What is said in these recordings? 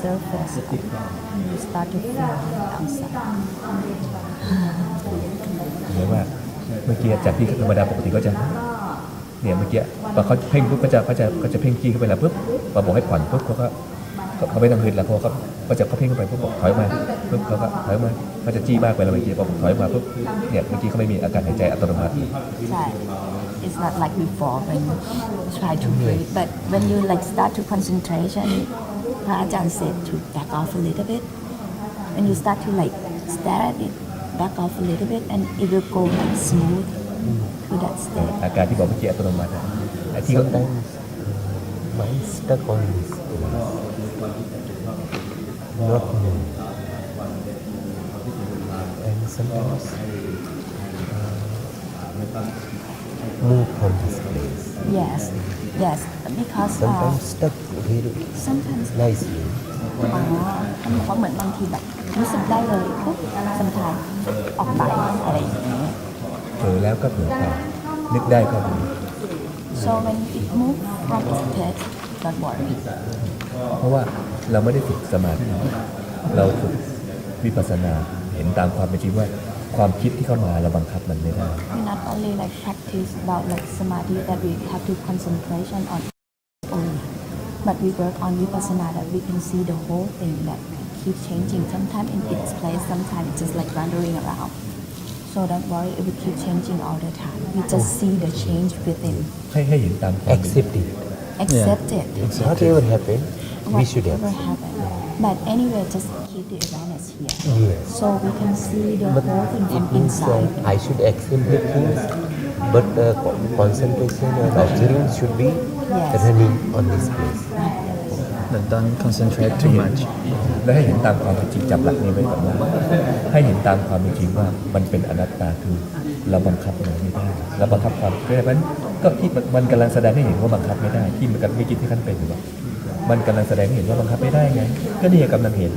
surface you start to feel outside เหมือนว่าเมื่อกี้จากที่ธรรมดาปกติก็จะเนี่ยเมื่อกี้พอเขาเพ่งปุ๊บก็จะเพ่งจี้เข้าไปแล้วปุ๊บพอบอกให้ผ่อนปุ๊บเขาไม่ต้องฮึดแล้วเขาจะเพ่งเข้าไปปุ๊บบอกถอยมาปุ๊บเขาก็ถอยมาเขาจะจี้มากไปแล้วเมื่อกี้พอถอยมาปุ๊บเนี่ยเมื่อกี้เขาไม่มีอาการหายใจอัตโนมัติใช่ it's not like before when you try to breathe but when you like start to concentration พระอาจารย์ said to back off a little bit when you start to like stare at it back off a little bit and it will go like smooth to that state อาการที่บอกเมื่อกี้อัตโนมัติไอ้ที่เขา mind stuck on this not move and sometimes move from this place yes because sometimes stuck very sometimes nicely เขาเหมือนบางทีแบบรู้สึกได้เลยปุ๊บ sometimes ออกไปอะไรอย่างเงี้ยเผลอแล้วก็เผลอไปนึกได้ก็รู้ so when it move from its head don't worry เพราะว่าเราไม่ได้ฝึกสมาธิเราฝึกวิปัสสนาเห็นตามความเป็นจริงว่าความคิดที่เข้ามาเราบังคับมันไม่ได้ we not only like practice about like samadhi that we have to concentration on only but we work on vipassana that we can see the whole thing that keep changing sometimes in its place sometimes it's just like wandering around so don't worry it will keep changing all the time we just see the change within ให้เห็นตามความ accept it accept it whatever happen we should whatever happen but anyway just keep the awareness here yes so we can see the but whole thing it from means inside I should accept the things but concentration and observing should be running on this place but don't concentrate too much และให้เห็นตามความเป็นจริงจับหลักนี้ไว้ก่อนว่าให้เห็นตามความเป็นจริงว่ามันเป็นอนัตตาคือเราบังคับมันไม่ได้เราบังคับความเพราะฉะนั้นก็ที่มันกำลังแสดงให้เห็นว่าบังคับไม่ได้ที่มันกันไม่คิดที่ขั้นเป็นอยู่ว่ามันกำลังแสดงให้เห็นว่าบังคับไม่ได้ไงก็นี่กำลังเห็น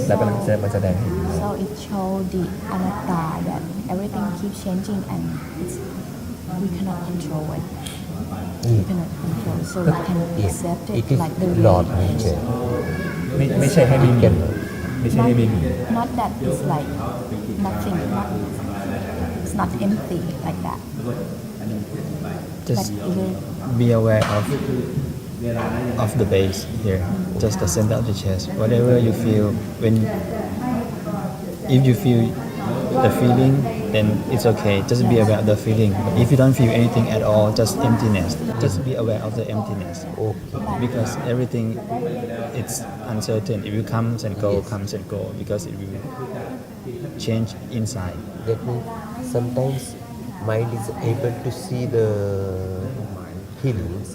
แล้วกำลังแสดงให้เห็น so it show the anatta that everything keeps changing and it's we cannot control it we cannot control so we can accept it like the Lord way it is nature ไม่ใช่ให้ไม่มีไม่ใช่ให้ไม่มี not that it's like nothing it's not empty like that just be aware of the base here just the center of the chest whatever you feel when if you feel the feeling then it's okay just be aware of the feeling if you don't feel anything at all just emptiness just be aware of the emptiness because everything it's uncertain it will comes and go because it will change inside that means sometimes mind is able to see the feelings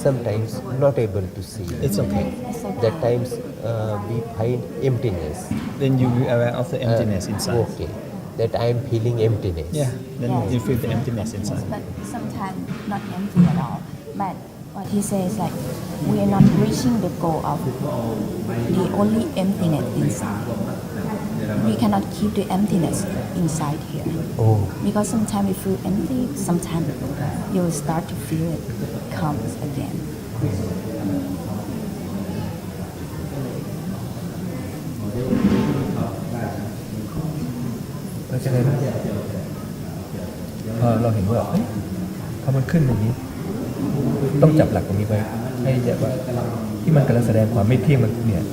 sometimes not able to see it's okay that times we find emptiness then you be aware of the emptiness inside okay that I am feeling emptiness yeah then you feel the emptiness inside but sometimes not empty at all but what he says like we are not reaching the goal of the only emptiness inside we cannot keep the emptiness inside here because sometimes we feel empty sometimes you will start to feel it comes againเพราะฉะนั้นพอเราเห็นว่าพอมันขึ้นอย่างนี้ต้องจับหลักตรงนี้ไว้ให้แบบว่าที่มันกำลังแสดงความไม่เที่ยงมันเนี่ย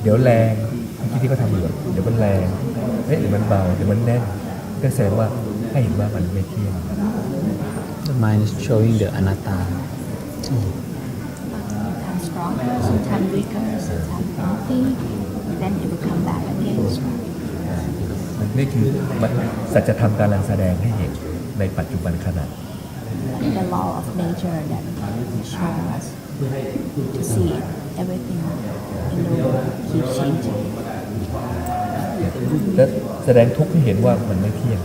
เดี๋ยวแรงที่เขาทำอยู่เดี๋ยวมันแรงเดี๋ยวมันเบาเดี๋ยวมันแน่นก็แสดงว่าให้เห็นว่ามันไม่เที่ยง the mind is showing the anatta sometimes strong sometimes weaker sometimes empty then it will come back again นี่คือสัจธรรมการแสดงให้เห็นในปัจจุบันขณะ the law of nature that show us to see everything in the world keep changing และแสดงทุกข์ให้เห็นว่ามันไม่เที่ยง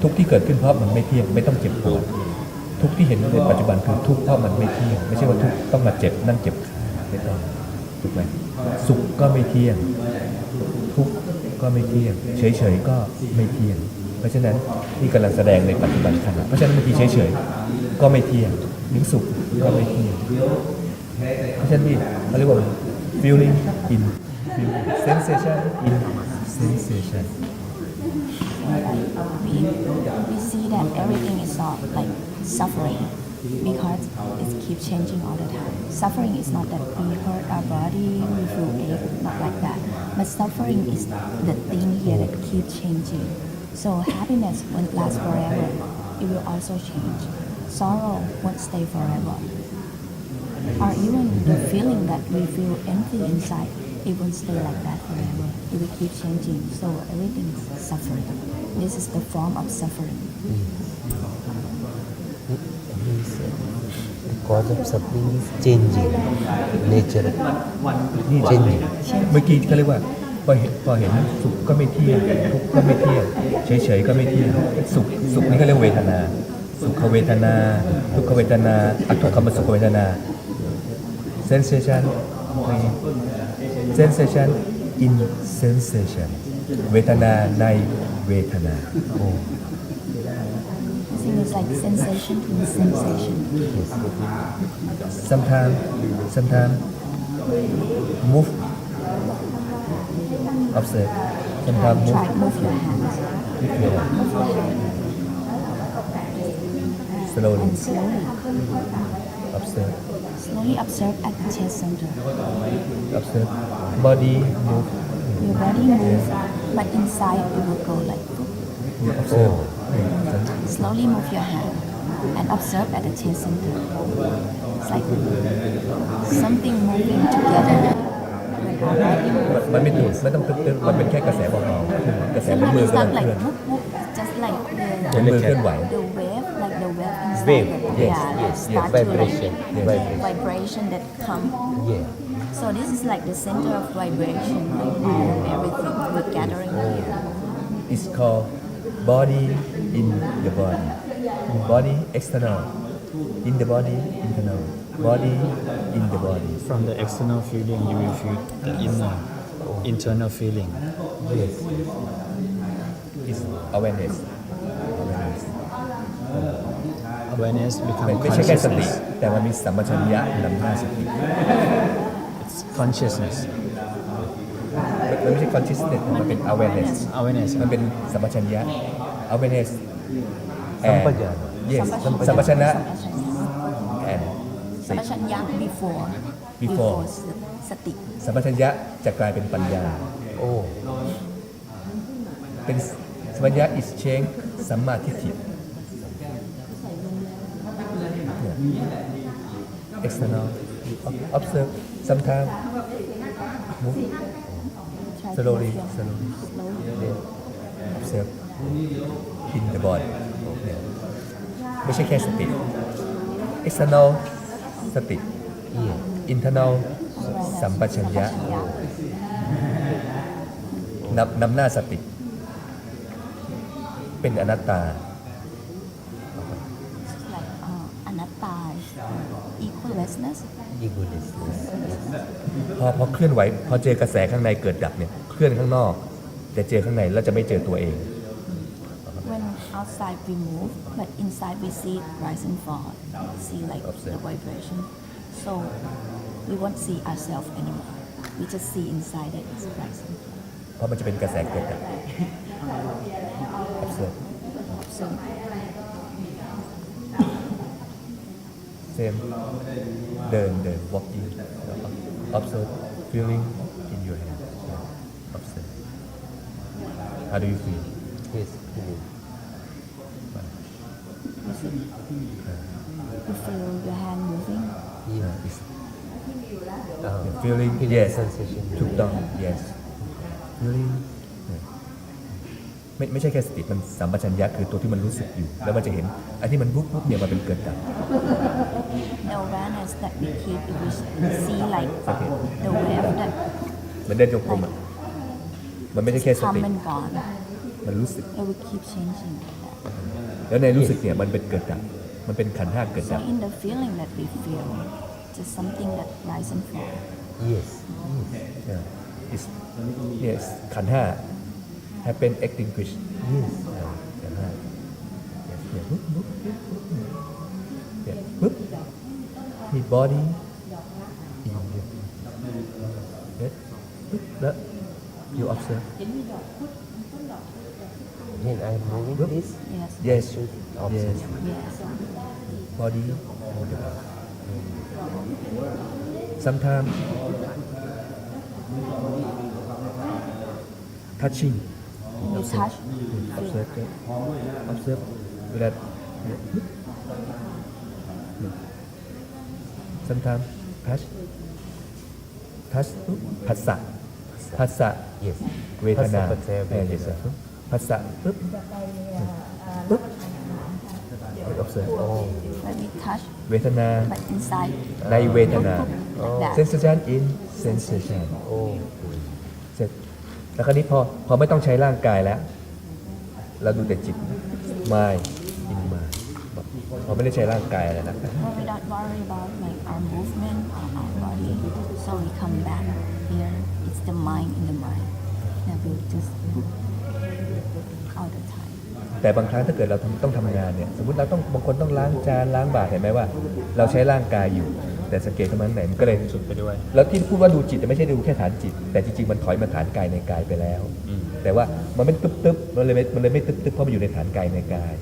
ทุกข์ที่เกิดขึ้นเพราะมันไม่เที่ยงไม่ต้องเจ็บปวดทุกข์ที่เห็นในปัจจุบันคือทุกข์เพราะมันไม่เที่ยงไม่ใช่ว่าทุกข์ต้องมาเจ็บนั่งเจ็บขาไม่ต้องถูกไหมสุขก็ไม่เที่ยงทุกข์ก็ไม่เที่ยงเฉยๆก็ไม่เที่ยงเพราะฉะนั้นนี่กำลังแสดงในปัจจุบันขณะเพราะฉะนั้นบางทีเฉยๆก็ไม่เที่ยงหรือสุขก็ไม่เที่ยงเพราะฉะนั้นนี่เขาเรียกว่า feeling in feeling sensation in sensation we see that everything is not like suffering because it keeps changing all the time. Suffering is not that we hurt our body, we feel ache, not like that. But suffering is the thing here that keeps changing. So happiness won't last forever. It will also change. Sorrow won't stay forever. Or even the feeling that we feel empty inside, it won't stay like that forever. It will keep changing. So everything is suffering. This is the form of suffering. The cause of suffering is changing nature, นี่ changing. เมื่อกี้เขาเรียกว่าพอเห็นสุขก็ไม่เที่ยงทุกข์ก็ไม่เที่ยงเฉยๆก็ไม่เที่ยงสุขนี่เขาเรียกเวทนาสุขเวทนาทุกขเวทนาอทุกขมสุขเวทนา sensation sensation in sensation เวทนาในเวทนา I think it's like sensation to sensation. sometimes move observe sometimes move Try move your hands. with your hand Move your hand. slowly And slowly. observe Slowly observe at the chest center. observe body move Your body moves, but inside it will go like observe slowly move your hand and observe at the chest center. It's like something moving together. When our body moves. มันไม่ถูกไม่ต้องตึ๊บๆมันเป็นแค่กระแสเบาๆกระแสมือ Sometimes กำลัง it's เค not ลื่อน like whoop, whoop, just like เหมือนมือเคลื่อนไหว the wave, like the wave inside. Wave, the, yes, yeah, yes, start yes, to vibration, like, vibration. vibration that come. Yeah. So this is like the center of vibration, like move everything we're gathering here. it's called body in the body external in the body internal body in the body From the external feeling, you will feel the inner, internal feeling. Yes. is awareness Awareness ไม่ becomes ใช่แค่สติ consciousness. แต่มันมีสัมปชัญญะนำหน้าสติ It's consciousness. มันไม่ใช่ consciousness มันเป็น awareness Awareness. มันเป็นสัมปชัญญะ awareness สัมปชัญญะ yes สัมปชัญญะ and Sampachanya before Before. sati. สัมปชัญญะจะกลายเป็นปัญญา Oh. เป็นสัมปชัญญะ is change สัมมาทิฏฐิ external observe sometimes move Try to slowly move your hand slowly. observe in the body เนี่ยไม่ใช่แค่สติ external สติ Yeah. internal สัมปชัญญะนำหน้าสติ เป็นอนัตตา Like anatta, equalessness. Egolessness. Yes. พอเคลื่อนไหวพอเจอกระแสข้างในเกิดดับเนี่ยเคลื่อนข้างนอกแต่เจอข้างในแล้วจะไม่เจอตัวเอง When outside we move, but inside we see rise and fall. See like the vibration. So we won't see ourselves anymore. We just see inside that it's rising. เพราะมันจะเป็นกระแสเกิดดับ observe So same เดิน walking observe feeling in your hand observe how do you feel Yes. Feeling. you feel your hand moving. Yeah. Is Feeling feeling yes sensation. ถูกต้อง yes feeling ไม่ใช่แค่สติมันสัมปชัญญะคือตัวที่มันรู้สึกอยู่ แล้วมันจะเห็นไอ้ที่มันวุบเนี่ยมันเป็นเกิดดับ The awareness that we keep, we see like the wave that มันเดินจงกรมอะมันไม่ใช่แค่สติ come and gone. มันรู้สึก It will keep changing like that. แล้วในรู้สึกเนี่ยมันเป็นเกิดดับ มันเป็นขันธ์ห้าเกิด So ดับ in the feeling that we feel, just something that rise and fall. Yes. yes ขันธ์ห้า happen extinguish Yes. ขันธ์ห้า yes เนี่ยปุ๊บปุ๊บเนี่ยปุ๊บมี body in your ปุ๊บแล้ว you observe When I'm moving this, Yes. yes should yes observe. Yes. body move it out sometimes touching When you touch, observe observe เวลา sometimes touch ปุ๊บผัสสะผัสสะ Yes. เวทนา ผัสสะ yes ผัสสะปุ๊บปุ๊บ observe when we touch, เวทนา but inside, ในเวทนา like that. sensation in sensation Oh. เสร็จแล้วคราวนี้พอไม่ต้องใช้ร่างกายแล้ว เราดูแต่จิต mind in mind พอไม่ได้ใช้ร่างกายอะไรนะ When we don't worry about like our movement or our body, so we come back here. It's the mind in the mind that we just all the time. แต่บางครั้งถ้าเกิดเราต้องทำงานเนี่ยสมมติเราต้องบางคนต้องล้างจานล้างบาตรเห็นไหมว่า เราใช้ร่างกายอยู่ แต่สังเกตตรงนั้นไหนมันก็เลย สุดไปด้วย แล้วที่พูดว่าดูจิตไม่ใช่ดูแค่ฐานจิต แต่จริงๆมันถอยมาฐานกายในกายไปแล้ว แต่ว่ามันไม่ตึ๊บๆมันเลยไม่ตึ๊บๆเพราะมันอยู่ในฐานกายในกาย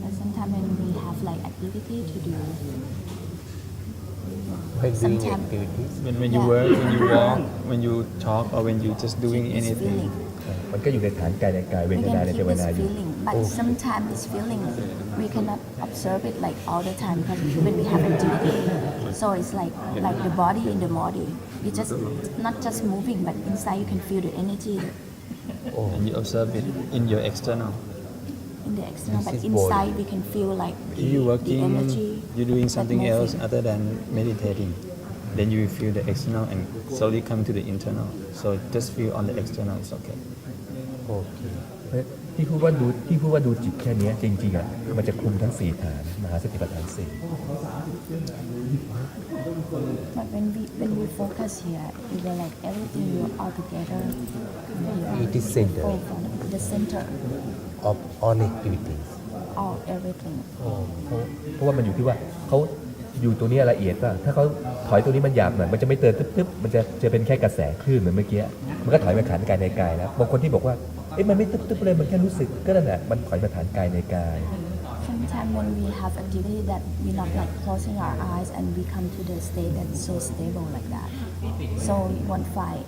But sometimes when we have like activity to do, When doing Sometimes- activities, when you work, when you walk, when you talk, or when you just doing it's anything. feeling. มันก็อยู่ในฐานกายในกายเว We ทนา can ใน keep เจวนา this อยู่ feeling, but sometimes this feeling we cannot observe it like all the time because when we have activity, so it's like the body in the body. We just not just moving, but inside you can feel the energy And you observe it in your external. in the external, This but is inside body. we can feel like If you're the working, energy. you're doing that something else moving. other than meditating, then you will feel the external and slowly come to the internal. So just feel on the external, it's okay. okay. ที่พูดว่าดูจิตแค่เนี้ยจริงๆอ่ะมันจะคุมทั้งสี่ฐานมหาสติปัฏฐานสี่ But when we focus here, it will like everything will all together. It is center Go from the center, of all activities. all everything. เพราะว่ามันอยู่ที่ว่าเขาอยู่ตัวนี้ละเอียดป่ะถ้าเขาถอยตัวนี้มันหยาบหน่อยมันจะไม่เตือนตึ๊บๆมันจะเป็นแค่กระแสคลื่นเหมือนเมื่อกี้มันก็ถอยมาฐานกายในกายแล้วบางคนที่บอกว่าเอ๊ะมันไม่ตึ๊บๆเลยมันแค่รู้สึกก็นั่นแหละมันถอยมาฐานกายในกาย Sometimes when we have activity that we not like closing our eyes and we come to the state that's so stable like that. So we won't find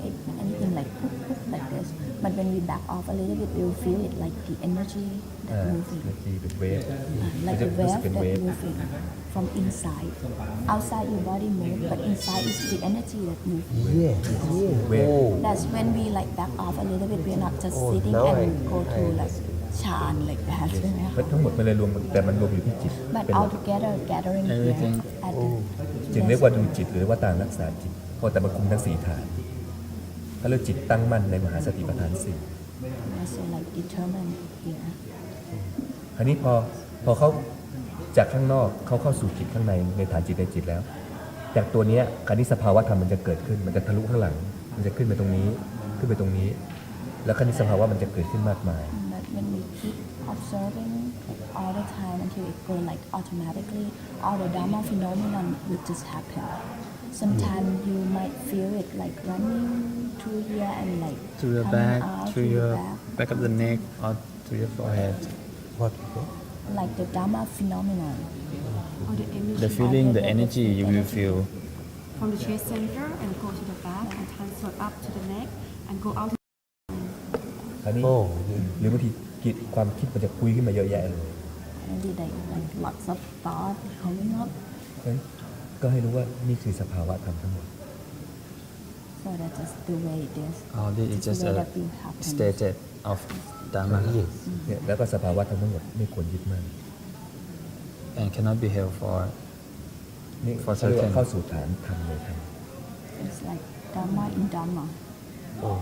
anything like poof, poof, like this. But when we back off a little bit, we will feel it like the energy that moving, เป็นเวฟ like the รู้สึก wave เป็น that เวฟ moving from inside. Outside your body move, but inside is the energy that moves. Yes. Where? Oh. That's when we like back off a little bit. We're not just Oh, sitting now and I- go to I like chan like that. เพราะทั้งหมดมันเลยรวมแต่มันรวมอยู่ที่จิต But เป็นหลั all ก together, gathering here Everything. at Oh. จึงเรียกว่าดูจิตหรือว่าตามรักษาจิตเพราะแต่มันคุมทั้งสี่ฐานเขาเรียกจิตตั้งมั่นในมหาสติปัฏฐานสี่ also like determined here. คราวนี้พอเขาจากข้างนอกเขาเข้าสู่จิตข้างในฐานจิตในจิตแล้ว จากตัวเนี้ยคราวนี้สภาวะธรรมมันจะเกิดขึ้นมันจะทะลุข้างหลัง มันจะขึ้นไปตรงนี้ขึ้นไปตรงนี้ แล้วคราวนี้สภาวะมันจะเกิดขึ้นมากมาย But when we keep observing all the time until it go like automatically, all the Dharma phenomenon will just happen. Sometimes you might feel it like running through here and like To your coming back, out to your back. back of the neck, or to your forehead. What is that? Like the Dharma phenomenon. Or the energy The feeling, the energy you will feel. from the chest center and go to the back and transfer up to the neck and go out. คราวนี้ Oh. หรือบางทีจิตความคิดมันจะคุยขึ้นมาเยอะแยะเลย Maybe like lots of thoughts coming up. เพราะฉะนั้นก็ให้รู้ว่านี่คือสภาวะธรรมทั้งหมด So that's just the way it is. All this is just The way a that will happen. stated of Dharma Yes. เนี่ยแล้วก็สภาวะธรรมทั้งหมดไม่ควรยึดมั่น and cannot be held for นี่ For เขาเรียกว่า certain เข้าสู่ฐานธรรมในธรรม It's like Dharma in Dharma. Oh.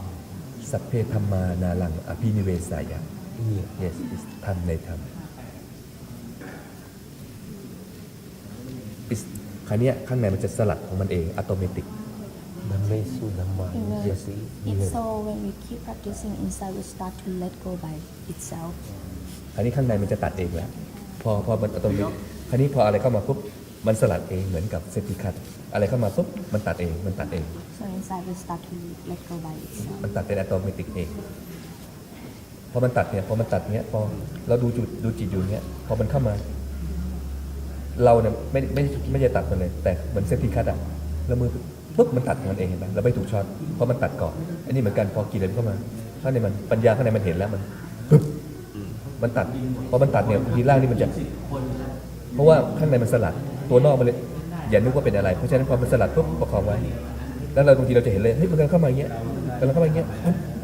สัพเพธรรมานาลังอภินิเวสายะ Yeah. yes is ธรรมในธรรม is คราวเนี้ยข้างในมันจะสลัดของมันเองอัตโนมัติ Dhammesu Dhamma. It will- Yes. It's so when we keep practicing inside, we start to let go by itself. คราวนี้ข้างในมันจะตัดเองแล้วพอมันอัตโนมัติคราวนี้พออะไรเข้ามาปุ๊บ มันสลัดเองเหมือนกับเซฟตี้คัทอะไรเข้ามาปุ๊บมันตัดเองมันตัดเอง So inside will start to let go by itself. มันตัดเป็นอัตโนมัติเองพอมันตัดเนี่ยพอเราดูจิตอยู่เนี่ยพอมันเข้ามาเราเนี่ยไม่ได้ตัดมันเลยแต่เหมือนเซฟตี้คัทอ่ะแล้วมือปุ๊บมันตัดของมันเองเห็นไหมเราไม่ถูกช็อตเพราะมันตัดก่อนอันนี้เหมือนกันพอกิเลสเข้ามาข้างในมันปัญญาข้างในมันเห็นแล้วมันปุ๊บมันตัดพอมันตัดเนี่ยทีล่างนี่มันจะเพราะว่าข้างในมันสลัดตัวนอกมันเลยอย่านึกว่าเป็นอะไรเพราะฉะนั้นพอมันสลัดปุ๊บประคองไว้แล้วเราบางทีเราจะเห็นเลยเฮ้ยมันกำลังเข้ามาอย่างเงี้ยกำลังเข้ามาอย่างเงี้ย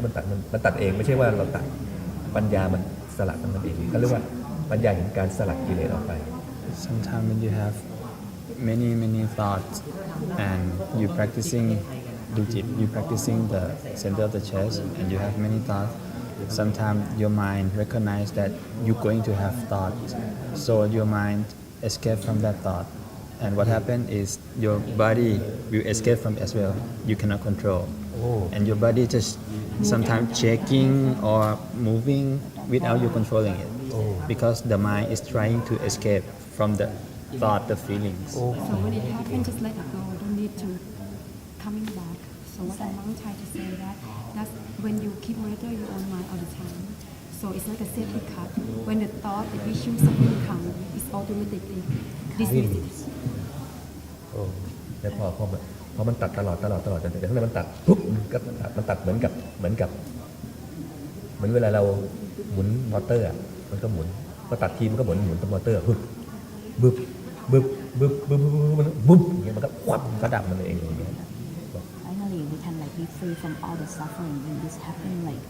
มันตัดเองไม่ใช่ว่าเราตัดปัญญามันสลัดมันเองเขาเรียกว่าปัญญาเห็นการสลัดกิเลสออกไป Sometimes when you have many thoughts and you practicing dujit, you practicing the center of the chest and you have many thoughts, sometimes your mind recognize that you're going to have thoughts. So your mind escape from that thought. And what happens is your body will escape from as well. You cannot control. And your body just sometimes shaking or moving without you controlling it. Because the mind is trying to escape from the thought, the feelings. So when it happens, just let it go. Don't need to coming back. So what I'm trying to say that's when you keep monitor your own mind all the time. So it's like a safety cut. When the thought, the issue, something comes, it's automatically dismissed. แล้วพอมันตัดตลอดแต่ข้างในมันตัดปุ๊บมันตัดเหมือนเวลาเราหมุนมอเตอร์มันก็หมุนพอตัดทีมันก็หมุนมอเตอร์บึ๊บอย่างเงี้ยมันก็ควับก็ดับมันเองอย่างเงี้ย Finally, we can like be free from all the suffering when this happen like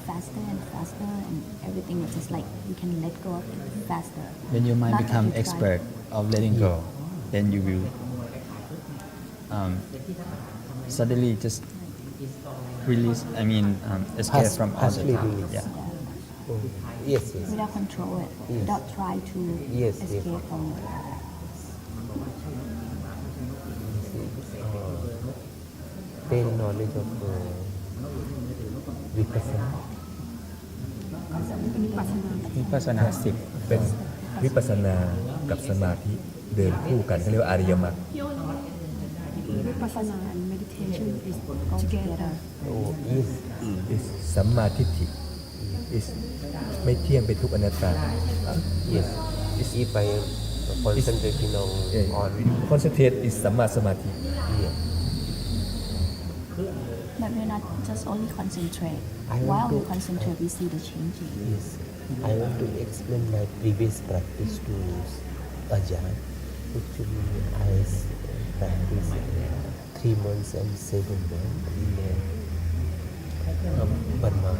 faster and faster and everything is just like we can let go of it faster. When your mind Not that become you try. expert of letting go, then you will suddenly just release. Escape from all the partially time. release. Yeah. Yes. Without control it, without try to Yes, escape yes. from it. Pale knowledge of vipassana. Vipassana 10 เป็นวิปัสสนากับสมาธิเดินคู่กันเขาเรียกว่าอริยมรรค Vipassana and meditation is together. Yes. is สัมมาทิฏฐิ is ไม่เที่ยงเป็นทุกข์อนัตตา Yes. If I am concentrating on concentrate is สัมมาสมาธิ yeah. But we're not just only concentrate. I want While we to- concentrate, we see the changing. Yes. I want to explain my previous practice to Ajahn. Actually, I practiced 3 months and 7 months in Burma.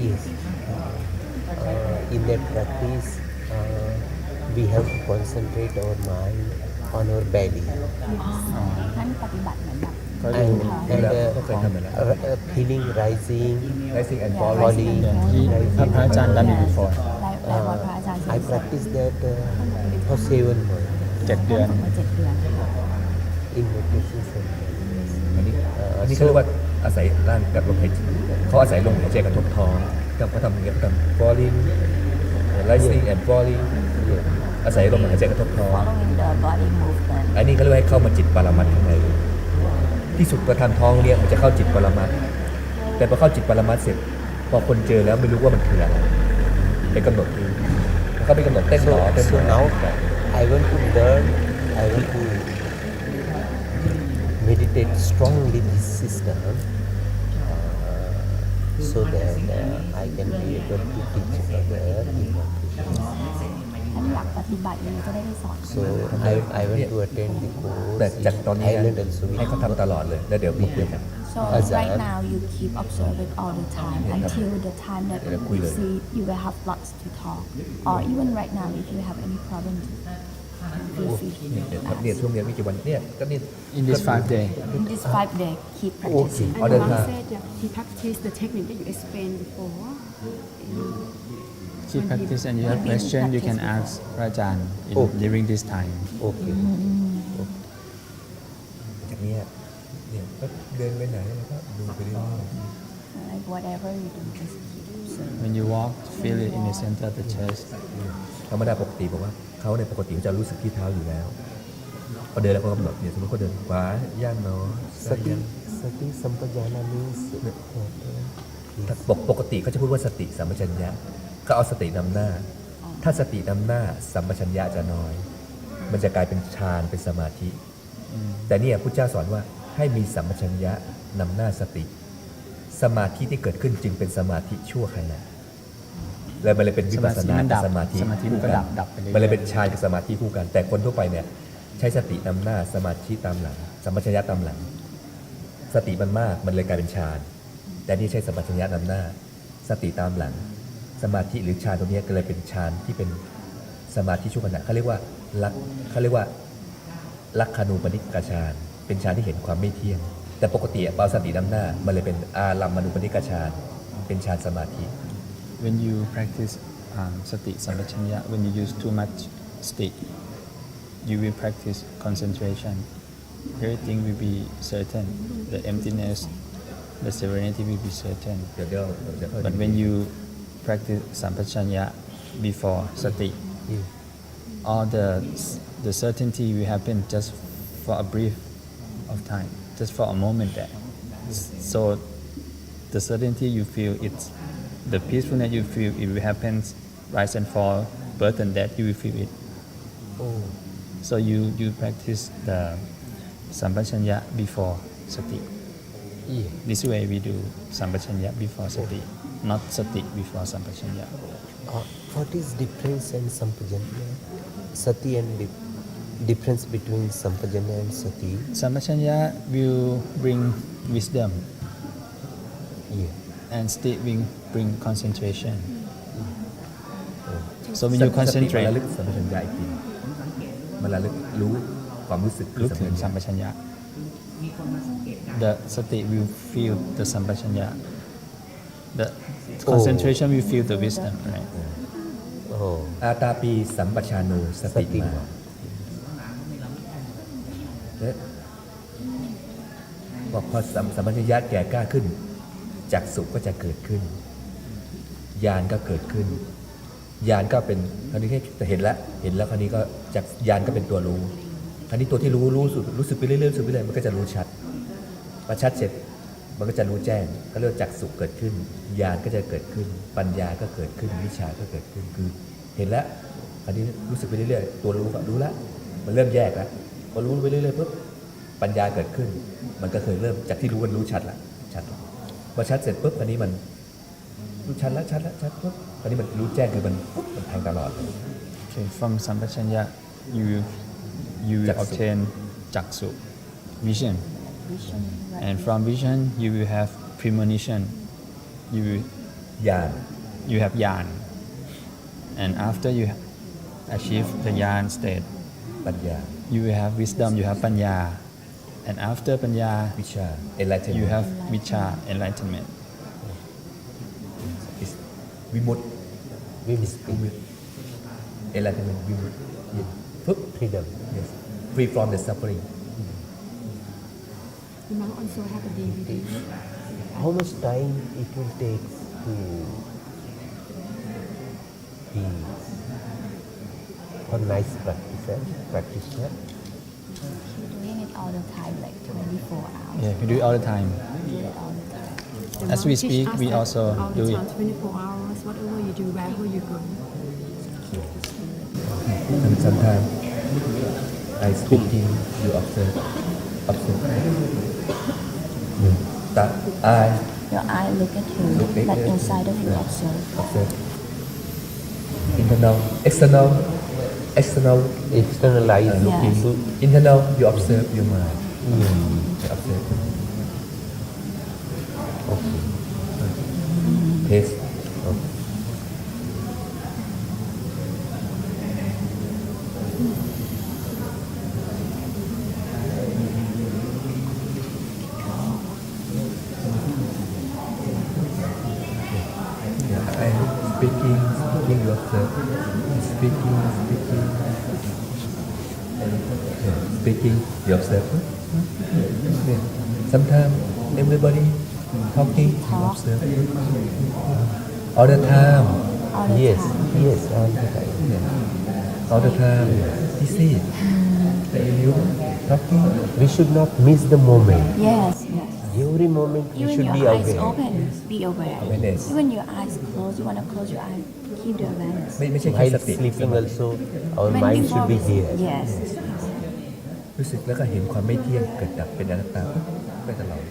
Yes. In that practice, we have to concentrate our mind on our belly นั่นปฏิบัติเหมือนแบบ and feeling rising, rising and falling. Papa Ajahn done it before. ได้ว่าพระอาจารย์ I practiced that for 7 months 7 เดือน มา7 เดือน in meditation center. อันนี้เขาเรียกว่าอาศัยร่างกับลมหายใจเขาอาศัยลมหายใจกระทบท้องเขาทำอย่างเงี้ยเขาทำ falling rising and falling อาศัยลมหายใจกระทบท้อง following the body movement อันนี้เขาเรียกว่าให้เข้ามาจิตปรมัตถ์ข้างในที่สุดประธานท้องเนี่ยมันจะเข้าจิตปรมัตถ์แต่พอเข้าจิตปรมัตถ์เสร็จพอคนเจอแล้วไม่รู้ว่ามันคืออะไรไปกำหนดเองแล้วก็ไปกำหนดเต้นหรอเต้นหร So อ now I want to learn, I want to meditate strongly this system so that I can be able to teach others in my practice. ท่านอยากปฏิบัติเลยจะได้สอน So I want to attend the แต่ course จากตอน in นี้ Thailand also. ให้เขาทำตลอดเลยแล้วเดี๋ยวมาคุยกัน So right now you keep observing all the time until the time that you see you will have lots to talk. Or even right now if you have any problem, feel free to เนี่ยช่วงเนี้ยมีกี่วันเนี่ยก็นี่ In this 5 days. In this 5 days, keep practicing. And Other the monk time. said that he practiced the technique that you explained before. Keep practice and you have question, you can ask Rajan during this time. Okay. จากเนี้ยเนี่ยก็เดินไปไหนแล้วก็ดูไปเรื่อย Like whatever you do, just keep observing. When you walk, feel it in the center of the chest. ธรรมดาปกติบอกว่าเขาในปกติเขาจะรู้สึกที่เท้าอยู่แล้วพอเดินแล้วเขากำหนดเนี่ยสมมติเขาเดินขวาย่างเนาะซ้ายย่าง Sati sampajana means ปกติเขาจะพูดว่าสติสัมปชัญญะเขาเอาสตินำหน้า ถ้าสตินำหน้าสัมปชัญญะจะน้อย มันจะกลายเป็นฌานเป็นสมาธิ แต่เนี่ยพุทธเจ้าสอนว่าให้มีสัมปชัญญะนำหน้าสติ สมาธิที่เกิดขึ้นจึงเป็นสมาธิชั่วขณะเลยมันเลยเป็นวิปัสสนากับสมาธิ สมาธิมันก็ดับไปเรื่อยๆ มันเลยเป็นฌานกับสมาธิคู่กัน แต่คนทั่วไปเนี่ยใช้สตินำหน้าสมาธิตามหลังสัมปชัญญะตามหลัง สติมันมากมันเลยกลายเป็นฌานแต่นี่ใช้สัมปชัญญะนำหน้าสติตามหลัง สมาธิหรือฌานตรงนี้ก็เลยเป็นฌานที่เป็นสมาธิชั่วขณะเขาเรียกว่าลักขานูปนิกฌานเป็นฌานที่เห็นความไม่เที่ยงแต่ปกติเอาสตินำหน้ามันเลยเป็นอารัมมณูปนิกฌานเป็นฌานสมาธิ When you practice sati sampachanya, when you use too much sati, you will practice concentration. Everything will be certain. The emptiness, the serenity will be certain. เดี๋ยว But when you practice sampachanya before sati, all the certainty will happen just for a brief of time, just for a moment there. So the certainty you feel, it's the peacefulness you feel, it will happen, rise and fall, birth and death, you will feel it. oh So you practice the sampachanya before sati. yeah. This way we do sampachanya before sati, not sati before sampachanya. What is difference and sampajanya? Sati and difference between sampajanya and sati? Sampachanya will bring wisdom, Yeah. and sati will bring concentration. So when ส you ติมัน concentrate, ระลึกสัมปชัญญะอีกทีมันระลึกรู้ความรู้สึก look สัมป to ชัญญะ sampachanya. The sati will feel the sampachanya. The concentration will feel the wisdom, right? Oh. อาตาปีสัมปชานุสติมาและบอกพอสัมปชัญญะแก่กล้าขึ้นจักสุก็จะเกิดขึ้นญาณก็เกิดขึ้นญาณก็เป็นคราวนี้แค่เห็นแล้วคราวนี้ก็จากญาณก็เป็นตัวรู้คราวนี้ตัวที่รู้สึกไปเรื่อยๆมันก็จะรู้ชัดพอชัดเสร็จมันก็จะรู้แจ้งก็เรียกจักสุเกิดขึ้นญาณก็จะเกิดขึ้นปัญญาก็เกิดขึ้นวิชาก็เกิดขึ้นคือเห็นแล้วคราวนี้รู้สึกไปเรื่อยๆตัวรู้ก็รู้แล้วมันเริ่มแยกแล้วพอรู้ไปเรื่อยๆปุ๊บปัญญาเกิดขึ้นมันก็เคยเริ่มจากที่รู้มันรู้ชัดละชัดพอชัดเสร็จปุ๊บคราวนี้มันรู้ชัดปุ๊บคราวนี้มันรู้แจ้งคือมันแทงตลอด Okay, from sampachanya, you will Jaksu. obtain jaksu, vision, Vision, right? and from vision you will have premonition. You ญาณ have yan, and after you achieve the yan state, ปัญญา you will have wisdom. You have panya, and after panya, วิชา enlightenment you have vicha, enlightenment. วิมุตติ Vimutti. enlightenment วิมุตติปุ๊บ Freedom. yes free from the suffering The monk also have a DVD. How much time it will take to be a nice practitioner? You're doing it all the time, like 24 hours. Yeah, we do it all the time. Do it all the time. The As monk we teach speak, us we that also all do the it. time, 24 hours, whatever you do, wherever you go. and sometimes I speaking you observe that I Your eye look at you, Look at like you. inside of you observe. observe internal external Externalize Yeah. looking. So, internal you observe your mind you observe okay. taste I speaking you observe speaking you observe yeah. Sometimes everybody talking Talk. observe all the time all the Yes, time. yes, all the time. all the time easy you talking We should not miss the moment. Yes, yes. Every moment we Even should your be eyes aware. open, be aware. Awareness. Even your eyes closed, you want to close your eyes, keep the awareness. ไม่ใช่แค่ While สติ sleeping also, our When mind before should be we- here. Yes. รู้สึกแล้วก็เห็นความไม่เที่ยงเกิดดับเป็นอนัตตาไปตลอด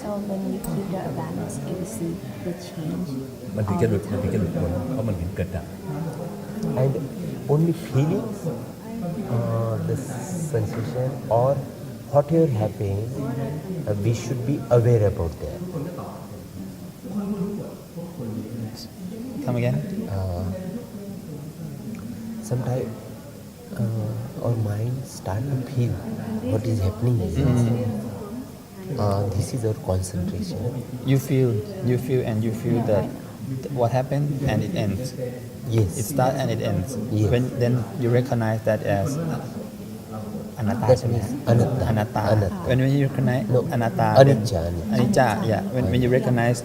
So when you keep the awareness, you will see the change. มันถึงจะหลุดพ้นเพราะมันเห็นเกิดดับ And only feelings, the sensation or whatever happens, we should be aware about that. Come again. Sometimes our mind start to feel what is happening. This is our concentration. You feel and you feel that what happened and it ends. Yes. It starts and it ends. Yes. Then you recognize that as anatta. That means anatta. Anatta. Anatta. When you recognize No. anatta. Anicca. Anicca. Yeah. When you recognize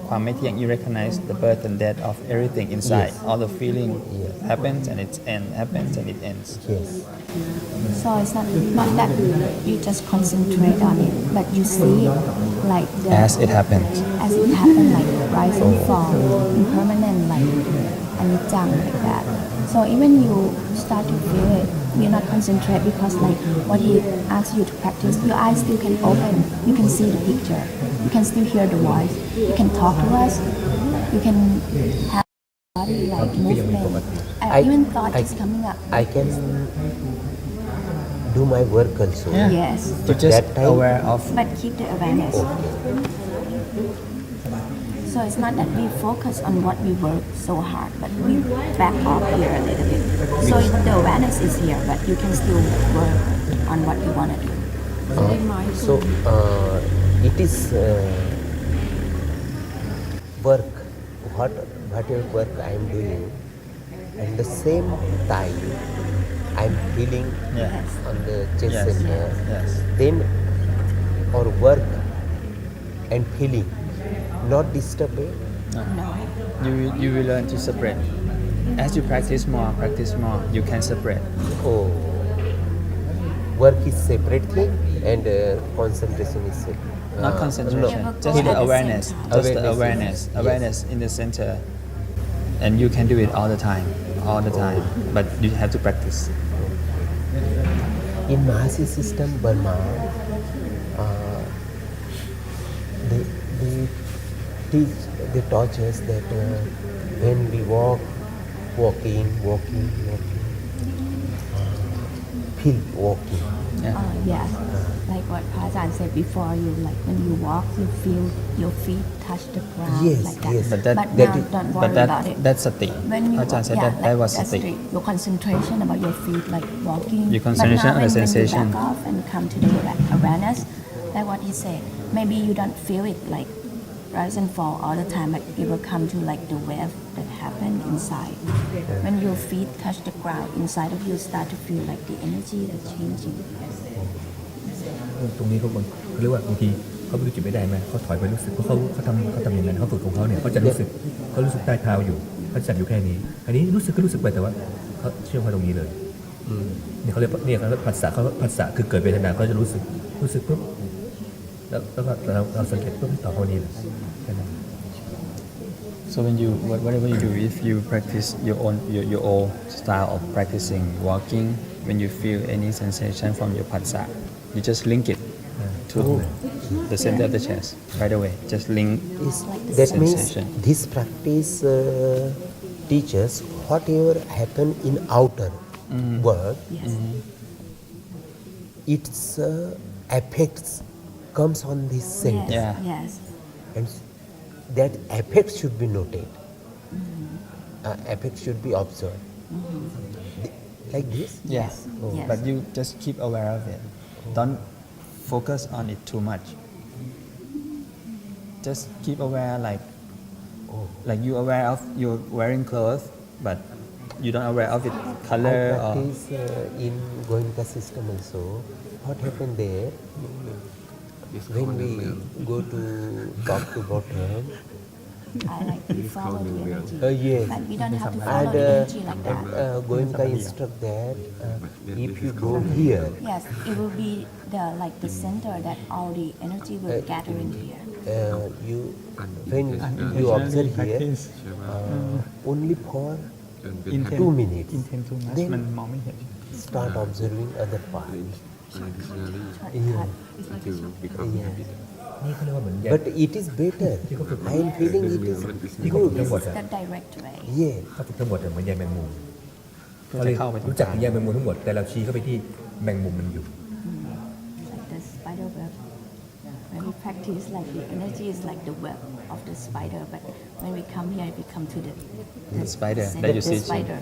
ความไม่เที่ยง you recognize the birth and death of everything inside. Yes. All the feeling Yes. happens and it ends. Happens and it ends. Yes. So it's not that you just concentrate on it, but you see it like the, As it happens. as it happened, like rise and fall, impermanent, like anicca, like that. So even you start to feel it, you're not concentrate because like what he asks you to practice, your eyes still can open, you can see the picture, you can still hear the voice, you can talk to us, you can have body like movement, I- even thought I- is coming up. I can do my work also. Yeah. Yes, You're just that time- aware of. but keep the awareness. Okay. So it's not that we focus on what we work so hard, but we back off here a little bit. So the awareness is here, but you can still work on what you want to do. Be mindful. So it is work, whatever work I am doing, and the same time I am feeling Yeah. on the chest Yes. center. Yes. Then our work and feeling not disturbed. No. You will learn to separate. As you practice more, you can separate. Oh, work is separate thing and concentration is separate. Not concentration, Never go just at the the awareness. same time. Just the Awareness is- awareness in the center. And you can do it all the time. But you have to practice. In Mahasi system, Burma, they taught us that when we walking, feel walking. Yeah. Like what Pa Ajahn said before, you like when you walk, you feel your feet touch the ground Yes, like that. yes. But that- now that is- don't But worry about it. that's sati. When you Ajahn said yeah, that was that's sati. great. Your concentration about your feet, like walking. Your concentration but now on the when sensation. you back off and come to the awareness, like what he said, maybe you don't feel it like rise and fall all the time, but it will come to like the wave that happen inside. When your feet touch the ground, inside of you start to feel like the energy that's changing. ตรงนี้เขาเรียกว่าบางทีเขาไม่รู้จิตไม่ได้ไหมเขาถอยไปรู้สึกเพราะเขาทำอย่างนั้นเขาฝึกของเขาเนี่ยเขาจะรู้สึกใต้เท้าอยู่เขาจับอยู่แค่นี้อันนี้รู้สึกไปแต่ว่าเขาเชื่อมเข้าตรงนี้เลยเนี่ยเขาเรียกผัสสะคือเกิดเวทนาเขาจะรู้สึกปุ๊บแล้วก็เราสังเกตปุ๊บต่อเข้านี้เลยแค่นั้น So when you whatever you do, if you practice your own style of practicing walking, when you feel any sensation from your phassa, you just link it to the center of the chest right away. Just link. That means Sensation. this practice teaches whatever happen in outer world, Yes. its effects comes on this center, Yes. Yeah. Yes. and that effect should be noted. Effect should be observed. Like this. Yeah. Yes. Yes. But you just keep aware of it. Don't focus on it too much. Just keep aware, like you aware of you're wearing clothes, but you don't aware of it I color or practice in Goenka system also. What happened there? when we go to top to bottom, I like to follow the energy. yes, But we don't have to follow and the energy like that. Goenka instruct that if you go here, Yes, it will be like the center that all the energy will gather in here. you when you observe here only for 2 minutes, intent too much then มันมองไม่เห็น start observing other part. Shortcut. It's like a shortcut. Yes. นี่เขาเรียกว่าเหมือนแยก But it is better. I am feeling it is ที่เขาฝึก good. ทั้งหมด This อะ is the direct way. Yes. เขาฝึกทั้งหมดอะเหมือนแยกแมงมุม เพื่อ เขาเล จะ ย เข้าไปตรง รู้ ก จัก ลาง แยกแมงมุมทั้งหมดแต่เราชี้เข้าไปที่แมงมุมมันอยู่ Like the spider web. When we practice, like the energy is like the web of the spider, but when we come here, we come to the The spider center that you of the see. spider.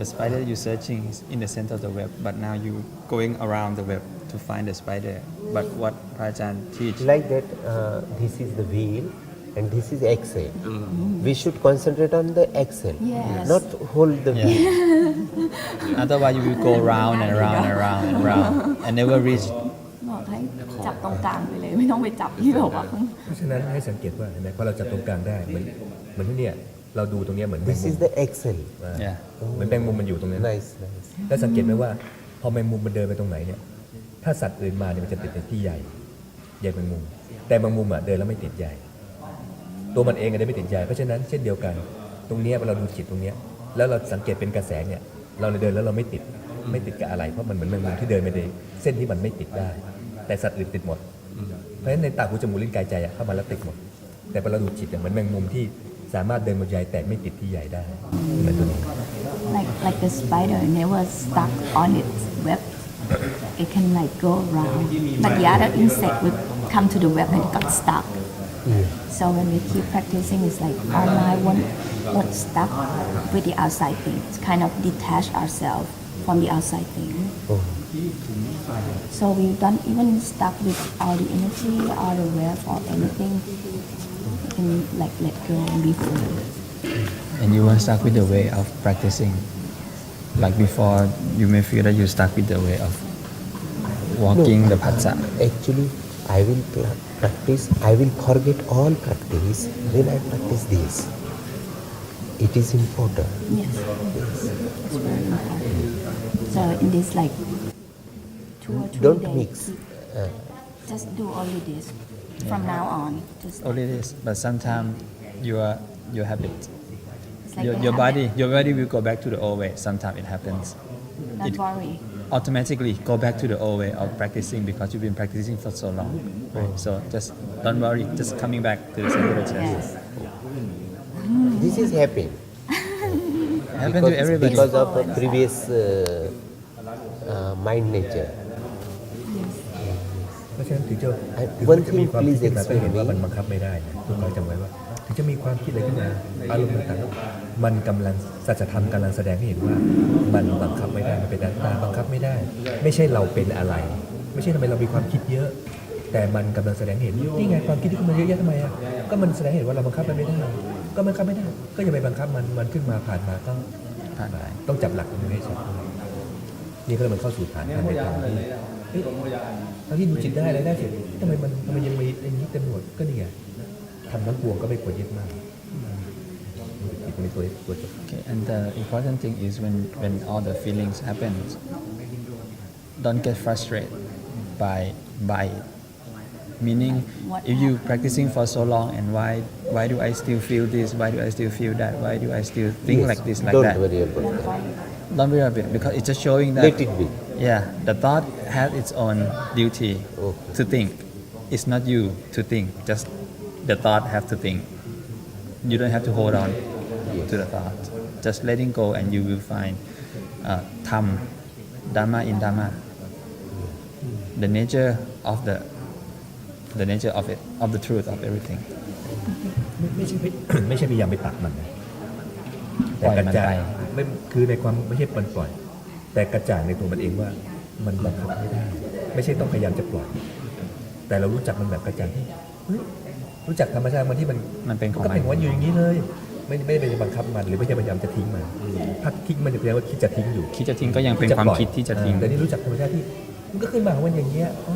The spider you're searching is in the center of the web, but now you going around the web to find the spider. But what พระอาจารย์ teach Like that, this is the wheel and this is axle. We should concentrate on the axle, Yes. not hold the wheel. otherwise you will go round and round and round and round and never reach บอกให้จับตรงกลางไปเลย ไม่ต้องไปจับที่แบบว่าข้าง เพราะฉะนั้นให้สังเกตว่าเห็นไหมพอเราจับตรงกลางได้เหมือนที่เนี่ยเราดูตรงเนี้ยเหมือนแมง This มุ is ม the axle. yeah เหมือนแมงมุมมันอยู่ตรงนั้น Nice, nice. แล้วสังเกตไหมว่าพอแมงมุมมันเดินไปตรงไหนเนี่ยถ้าสัตว์อื่นมาเนี่ยมันจะติดในที่ใหญ่แมงมุมแต่แมงมุมอ่ะเดินแล้วไม่ติดใหญ่ตัวมันเองก็ได้ไม่ติดใหญ่เพราะฉะนั้นเช่นเดียวกันตรงเนี้ยเราดูจิตตรงเนี้ยแล้วเราสังเกตเป็นกระแสเนี่ยเราเลยเดินแล้วเราไม่ติดกับอะไรเพราะมันเหมือนแมงมุมที่เดินไปในเส้นที่มันไม่ติดได้แต่สัตว์อื่นติดหมดเพราะฉะนั้นในตาหูจมูกลิ้นกายใจเข้ามาแล้วติดหมดแต่พอเราดูจิตเหมือนแมงมุมที่สามารถเดินบนใยแต่ไม่ติดที่ใยได้เหมือนตัวนี้ like the spider never stuck on its web. It can like go around, but the other insect will come to the web and got stuck. So when we keep practicing, it's like our mind won't stuck with the outside thing. It's kind of detach ourselves from the outside thing. So we don't even stuck with all the energy or the web or anything. We can like let go and be free. and you won't stuck with the way of practicing like before you may feel that you're stuck with the way of walking the patsa Actually, I will practice. I will forget all practice when I practice this. It is important. Yes, it's very important. So in this like 2 or 3 Don't days, mix. just do only this from now on. Just only this but sometimes your habit it's like a your habit. body will go back to the old way sometimes it happens Don't worry. automatically go back to the old way of practicing because you've been practicing for so long right so just don't worry just coming back to the center of the chest Yes. This is happening happen to everybody because of the previous mind nature. เพราะฉะนั้นถึงจะ One จะมี thing ความคิด please ขึ้นมาก็เห็น explain ว่า me. มันบังคับไม่ได้นะทุกคนจำไว้ว่าถึงจะมีความคิดอะไรขึ้นมาอารมณ์ต่างๆมันกำลังสัจธรรมกำลังแสดงให้เห็นว่ามันบังคับไม่ได้มันเป็นอนัตตาบังคับไม่ได้ ไม่ใช่เราเป็นอะไร ไม่ใช่ทำไมเรามีความคิดเยอะ แต่มันกำลังแสดงให้เห็นนี่ไงความคิดที่ขึ้นมาเยอะแยะทำไมอ่ะก็มันแสดงให้เห็นว่าเราบังคับมันไม่ได้ก็บังคับไม่ได้ก็อย่าไปบังคับมันขึ้นมาผ่านมาก็ ผ่านไป ต้องจับหลักตรงนี้ให้ชัดนี่ก็เลยมันเข้าสู่ฐานการในทางที่ทั้งที่ดูจิตได้อะไรได้เสร็จทำไมยังมีอย่างนี้เต็มหมดก็นี่ไงทำทั้งปวงก็ไม่ควรยึดมากจิตเป็นตัวจบ Okay, and the important thing is when all the feelings happen, don't get frustrated by it. Meaning, What if you practicing for so long and why do I still feel this? Why do I still feel that? Why do I still think Yes, like this, like don't that? worry about Don't that. worry. Don't worry about it because it's just showing that. Let it be. Yeah, the thought has its own duty Okay. to think. It's not you to think. Just the thought have to think. You don't have to hold on to the thought. Just letting go, and you will find tham, dharma in dharma. The nature of it, of the truth of everything. ไม่ใช่พยายามไปตัดมันนะแต่กระจ่างไม่คือในความไม่ใช่ปล่อย แต่กระจ่างในตัวมันเองว่ามันบังคับไม่ได้ ไม่ใช่ต้องพยายามจะปล่อย แต่เรารู้จักมันแบบกระจ่างที่เฮ้ยรู้จักธรรมชาติมันที่มัน เป็นของ ก็ มัน เป็นของมันอยู่อย่างนี้เลย ไม่ได้ไปบังคับมันหรือไม่ใช่พยายามจะทิ้งมันถ้าทิ้งมันจะแปลว่าคิดจะทิ้งอยู่ คิดจะทิ้งก็ยังเป็นความคิดที่จะทิ้ง แต่นี่รู้จักธรรมชาติที่มันก็ขึ้นมาของมันอย่างเงี้ยอ๋อ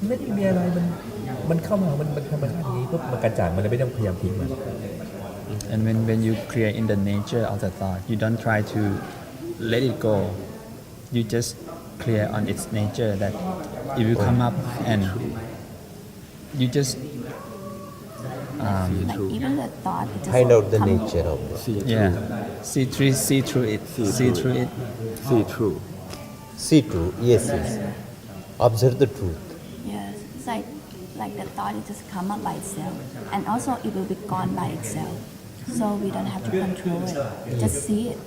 ไม่ได้มีอะไรมันเข้ามามันธรรมชาติอย่างนี้ปุ๊บมันกระจ่างมันเลยไม่ต้องพยายามทิ้งมัน And when you clear in the nature of the thought, you don't try to let it go. You just clear on its nature that it will come up and you just like even the thought it just Find out the come- nature of it. see through it. See through it. See through. See true, yes. Observe the truth. Yes, it's like the thought it just come up by itself, and also it will be gone by itself. So we don't have to control it. Just see it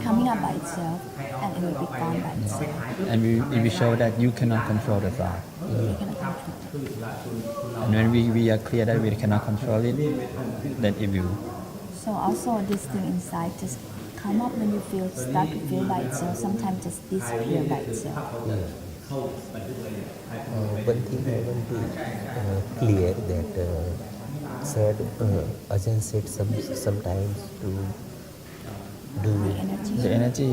coming up by itself, and it will be gone by itself. And we show that you cannot control the thought. We cannot control it. And when we are clear that we cannot control it, then it will. So also this thing inside just come up when you start to feel by itself. Sometimes just disappear by itself. One thing I want to clear that Ajahn said sometimes to do The energy.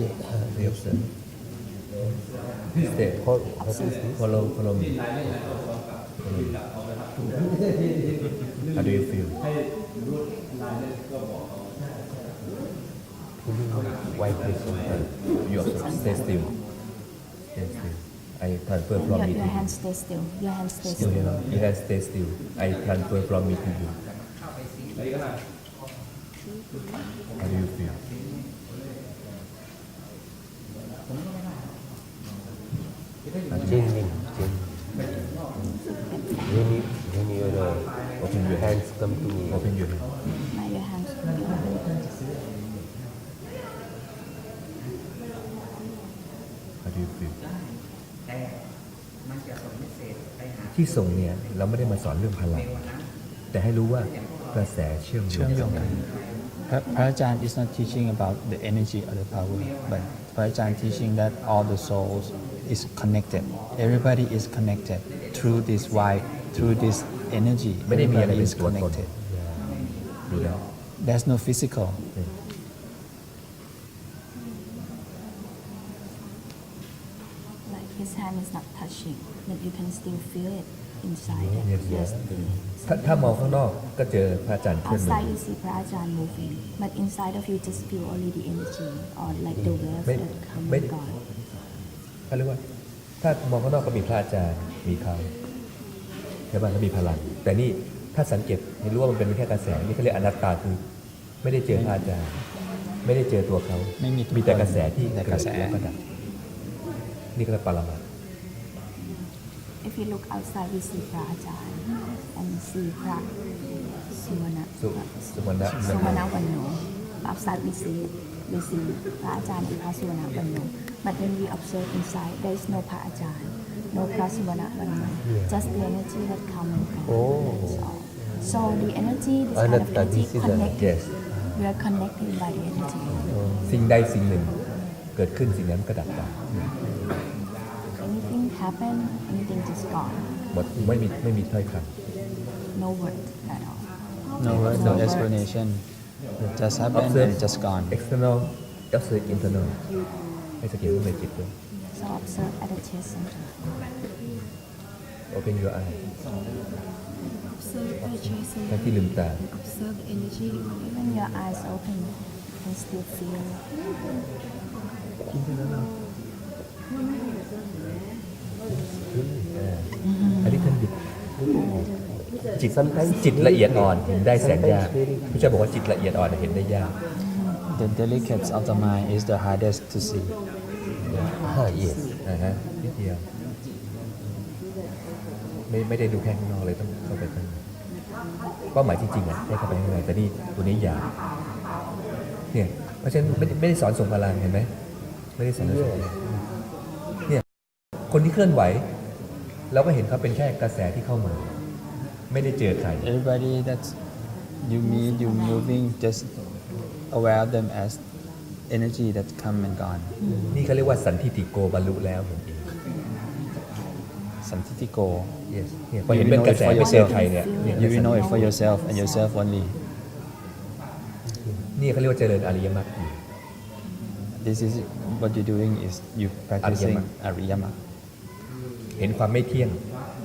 what is this? follow me how do you feel Vibration. you also stay still I transfer from me to Your you hands stay still. Your hands stay still still. you can stay still I transfer from me to you how do you feel Changing. When your Open your hands come to me. open your hand Now your hands will be open. how do you feel ที่ส่งเนี่ยเราไม่ได้มาสอนเรื่องพลังแต่ให้รู้ว่ากระแสเชื่อมโยงกัน Prajan is not teaching about the energy or the power, but Prajan teaching that all the souls is connected. Everybody is connected through this vibe, through this energy. ไม่ได้มีอะไร Everybody เป็น is ตัวตน connected. ดูแล้ว There's no physical. Like his hand is not touching, but you can still feel it inside. Yes, yes. The- ถ้ามองข้างนอกก็เจอพระอาจารย์เคลื่อนไหว Outside you see Prajan moving, but inside of you just feel only the energy or like the waves May- that come may- and gone. เขาเรียกว่าถ้ามองข้างนอกก็มีพระอาจารย์มีเขาใช่ป่ะแล้วมีพลังแต่นี่ถ้าสังเกตเห็นรู้ว่ามันเป็นแค่กระแสนี่เขาเรียกอนัตตาคือไม่ได้เจอพระอาจารย์ไม่ได้เจอตัวเขา ไม่มีตัว มีแต่กระแสที่ แต่กระแส เกิดแล้วก็ดับนี่ก็เรียกปรมัตถ์ If you look outside, we see Prajan and see Pra Sumana. สุวรรณ Sumana Vanno. Outside we see Prajan and Prasumana Vanno. But when we observe inside, there is no Prajan, no Prasumana Vanno. Just the energy that come and go. That's all. So the energy, this kind of Anatta, energy this is connected. yes We are connected by the energy. สิ่งใดสิ่งหนึ่งเกิดขึ้นสิ่งนั้นก็ดับไป Anything happen, anything just gone. หมดไม่มีถ้อยคำ No word at all. No word, no explanation. It just happened and it just gone. external observe internal ให้สังเกตว่าในจิตด้วย So observe at the chest center. open your eye Observe the chest ทั้งที่ลืมตา observe the energy. When your eyes open, you can still feel. อันนี้ท่านหยุดจิตละเอียดอ่อนเห็นได้แสนยากผู้ช่วยบอกว่าจิตละเอียดอ่อนเห็นได้ยาก The delicate of the mind is the hardest to see. Yes. นะฮะนิดเดียวไม่ได้ดูแค่ข้างนอกเลยต้องเข้าไปข้างในเป้าหมายจริงๆอ่ะให้เข้าไปข้างในแต่นี่ตัวนี้ยากเนี่ยเพราะฉะนั้นไม่ได้สอนส่งพลังเห็นไหมไม่ได้สอนส่งพลังเนี่ยคนที่เคลื่อนไหวเราก็เห็นเขาเป็นแค่กระแสที่เข้ามา ไม่ได้เจอใคร Everybody that you meet, you moving, just aware of them as energy that come and gone. นี่เขาเรียกว่าสันทิฏฐิโกบรรลุแล้วผมเอง Santitiko. yes เนี่ยพอเห็นเป็นกระแสไม่เจอใครเนี่ย You will know it for yourself and yourself only. นี่เขาเรียกว่าเจริญอริยมรรคอยู่ This is what you're doing is you practicing Ariyama. เห็นความไม่เที่ยง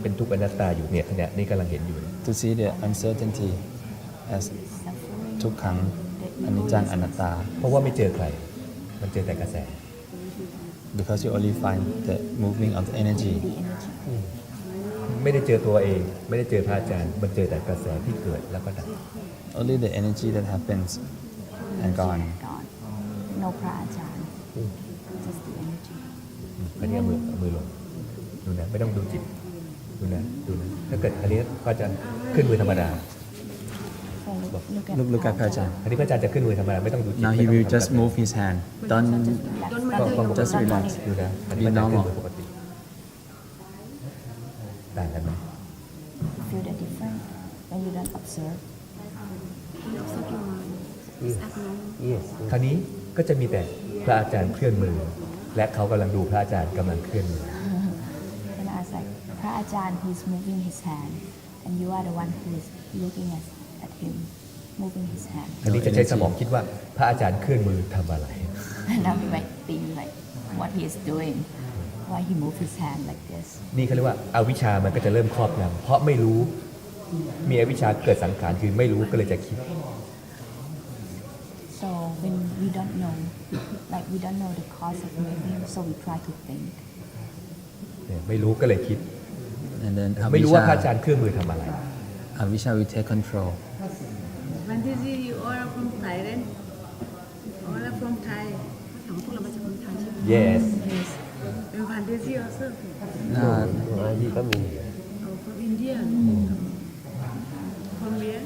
เป็นทุกข์อนัตตาอยู่เนี่ยขณะนี้กำลังเห็นอยู่ to see the uncertainty as suffering, ทุกขังอนิจจังอนัตตา เพราะว่าไม่เจอใคร มันเจอแต่กระแส because you only find the moving of the energy the energy. ไม่ได้เจอตัวเอง ไม่ได้เจอพระอาจารย์ มันเจอแต่กระแสที่เกิดแล้วก็ดับ only the energy that happens and gone Gone. No พระอาจารย์ just the energy. อันนี้เอามือลงดูนะ ไม่ต้องดูจิตดูนะถ้าเกิดอันนี้พระอาจารย์ขึ้นมือธรรมดา So look at พระอาจารย์ อันนี้พระอาจารย์จะขึ้นมือธรรมดาไม่ต้องดูจิต now he ไม่ต้อง will ทำ just move his hand don't just relax ดูนะอันนี้พระอาจารย์ขึ้นมือปกติต่างกันไหม You feel the difference when you don't observe. Observe your mind. It's abnormal. Yes. คราวนี้ก็จะมีแต่พระอาจารย์เคลื่อนมือ และเขากำลังดูพระอาจารย์กำลังเคลื่อนมือ Then I was like, พระอาจารย์ who's moving his hand, and you are the one who is looking at him, moving his hand. คราวนี้จะใช้สมองคิดว่าพระอาจารย์เคลื่อนมือทำอะไร And now you might think like what he is doing, why he moved his hand like this. นี่เขาเรียกว่าอาวิชชามันก็จะเริ่มครอบงำเพราะไม่รู้มีอวิชชาเกิดสังขารคือไม่รู้ก็เลยจะคิด So when we don't know, like we don't know the cause of moving, so we try to think. เนี่ยไม่รู้ก็เลยคิด and then ไม่รู้ว่าพระอาจารย์เคลื่อนมือทำอะไร Avisha will take control Bhandiji, you all are from Thailand? All are from Thai. ถามว่าพวกเรามาจากเมืองไทยใช่ไหม yes And Bhandiji also? No, I'm from India. Oh, from India? From where?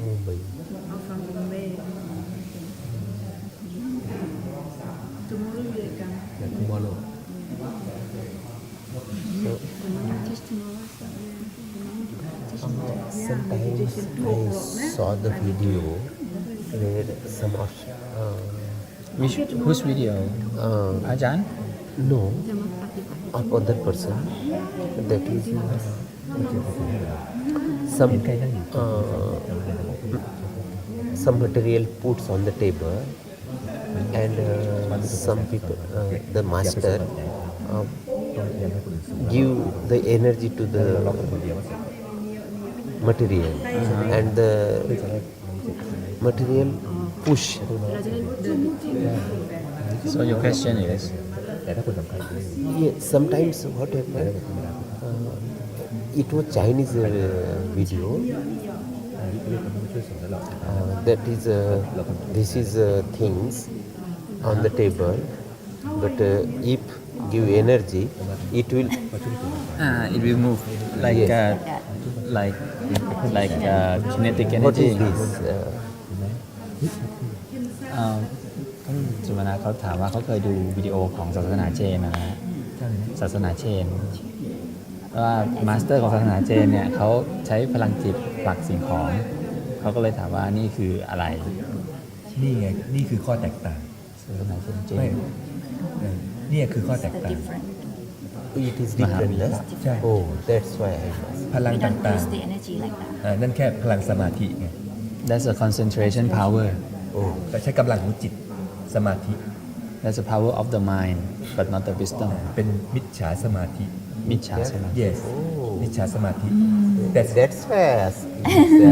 Mumbai. Oh, from Bombay. Tomorrow you will come. tomorrow So, teach tomorrow sometimes I saw the video where some of whose video อาจารย์ no จะมาปฏิบัติ of other person that is some some material puts on the table and some people the master give the energy to the material and the material push. so your question is แต่ถ้าคนสำคัญ Yeah, sometimes what happened, it was Chinese video. That is, this is things on the table, but if give energy, it will. it will move like Yes. like kinetic What energy is this? สุวรรณเขาถามว่าเขาเคยดูวิดีโอของศาสนาเจนนะฮะศาสนาเจนว่ามาสเตอร์ของศาสนาเจนเนี่ยเขาใช้พลังจิตผลักสิ่งของเขาก็เลยถามว่านี่คืออะไร นี่ไงนี่คือข้อแตกต่าง ศาสนาเจน ไม่นี่คือข้อแตก The ต่าง different. It is different. Yeah. Oh, that's why I asked. พลัง We ต don't ่าง use the energy like that. ๆนั่นแค่พลังสมาธิไง that's a concentration power Oh, ก็ใช้กำลังของจิตสมาธิ that's the power of the mind but not the wisdom เป็นมิจฉาสมาธิ มิจฉาสมาธิ yes มิจฉาสมาธิแต่ that's why I asked.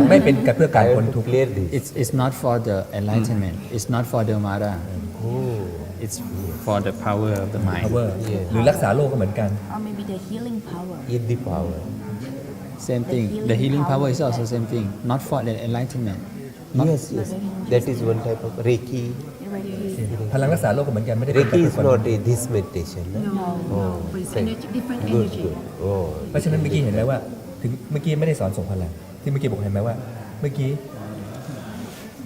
ไม่เป็นเพื่อ I การ have พ้น to ทุกข์ clear this. it's not for the enlightenment it's not for the mara Oh, it's for the power of the mind power หรือรักษาโรคก็เหมือนกัน Or maybe the healing power. in the power. same thing the healing power is also same thing not for the enlightenment Yes, yes. That is one type of Reiki.พลังรักษาโรคก็เหมือนกันไม่ได้เป็น Reiki is คน not this meditation. No? no but it's energy different Good, energy good. Oh, เพราะฉะนั้นเมื่อกี้เห็นไหมว่าถึงเมื่อกี้ไม่ได้สอนส่งพลังที่เมื่อกี้บอกเห็นไหมว่า เมื่อกี้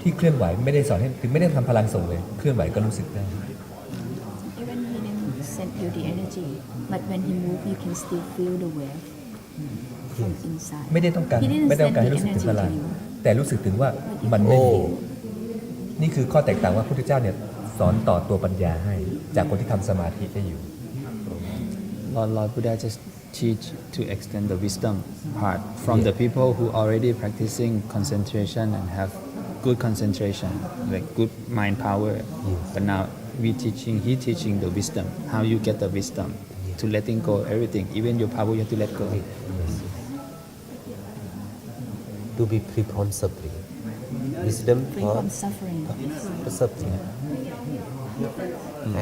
ที่เคลื่อนไหวไม่ได้สอนให้ถึงไม่ได้ทำพลังส่งเลยเคลื่อนไหวก็รู้สึกได้ Even he didn't send you the energy, but when he moved, you can still feel the wave from inside. ไม่ได้ต้องการ He didn't ไม่ได้ต้อง send การ the ให้รู้สึกถึง energy พลัง to you. แต่รู้สึกถึงว่ามันไม่มี oh, นี่คือข้อแตกต่างว่าพระพุทธเจ้าเนี่ยสอนต่อตัวปัญญาให้ จากคนที่ทำสมาธิได้อยู่ Lord Buddha just teach to extend the wisdom part from the people who already practicing concentration and have good concentration, like good mind power. But now he teaching the wisdom, how you get the wisdom to letting go everything. Even your power, you have to let go. Yes. To be free from suffering. Wisdom Free for from suffering. suffering.